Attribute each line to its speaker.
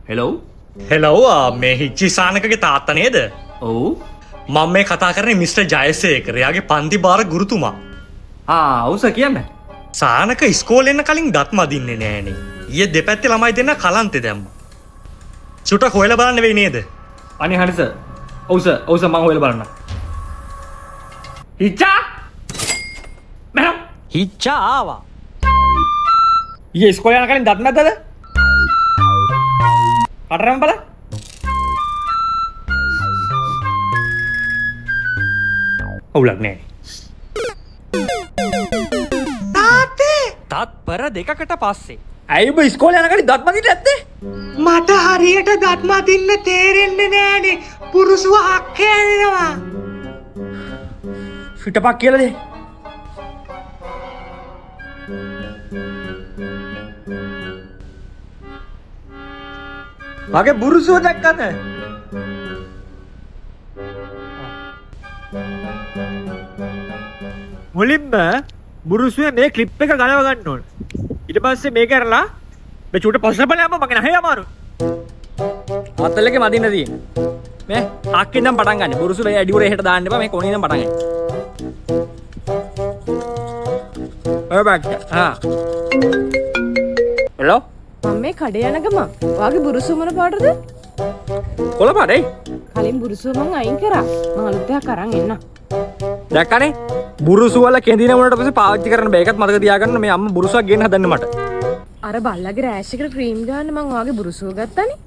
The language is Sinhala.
Speaker 1: හෙලෝ
Speaker 2: හෙලෝ මේ හිච්චිසානකගේ තාත්තා නේද?
Speaker 1: ඔව්
Speaker 2: මම මේ කතා කරන්නේ මිස්ටර් ජයසේකර. එයාගේ පන්ති භාර ගුරුතුමා.
Speaker 1: ඔව් සර් කියන්න.
Speaker 2: සානක ඉස්කෝලේ එන්න කලින් දත් මදින්නේ නෑනේ. ඊයේ දෙපැත්තේ ළමයි දෙන්න කලන්තේ දැම්මා. චුට්ටක් හොයලා බලන්න වෙයි නේද?
Speaker 1: අනේ හරි සර්. ඔව් සර් මම හොයලා බලන්න. හිච්චා මම
Speaker 2: හිච්චා ආවා.
Speaker 1: ඊයේ ඉස්කෝලේ යන කලින් දත් නැද්දද? කටරම් බල. ඔව්ලක් නෑ.
Speaker 2: තත්පර දෙකකට පස්සේ
Speaker 1: ඇයි ඔබ ඉස්කෝලේ යන කලින් දත් මදින්න නැත්තේ?
Speaker 2: මට හරියට දත් මදින්න තේරෙන්නේ නෑනේ. පුරුසුව හක් යනවා.
Speaker 1: පිටපක් කියලා දේ. මගේ බුරුසුව දැක්කද? මුලින්ම බුරුසුවේ මේ ක්ලිප් එක ගලව ගන්න ඕන. ඊට පස්සේ මේක කරලා මේ චූට පස්සට බලයම මගේ නැහැ අමාරු. අතලගේ මදින්න තියෙන්නේ. මේ හක්කින් නම් පටන් ගන්න. බුරුසු මේ ඇඩි උරේ හෙට දාන්න එපා. මේ කොණින් නම් පටන් ගන්න. ඔය බක්. හෙලෝ
Speaker 3: මම මේ කඩේ යන ගමන් ඔයාගේ බුරුසුව මොන පාටද?
Speaker 1: කොළ පාටයි.
Speaker 3: කලින් බුරුසුව මං අයින් කරා. මං අලුත් එකක් අරන් එන්න.
Speaker 1: දැක්කනේ? බුරුසු වල කෙඳින වුණාට පස්සේ පාවිච්චි කරන්න බෑ. ඒකත් මතක තියාගන්න. මේ අම්මා බුරුසුවක් ගෙන්න හදන්න මට.
Speaker 3: අර බල්ලගේ රෑෂ් එකට ක්‍රීම් ගන්න මං ඔයාගේ බුරුසුව ගත්තානේ.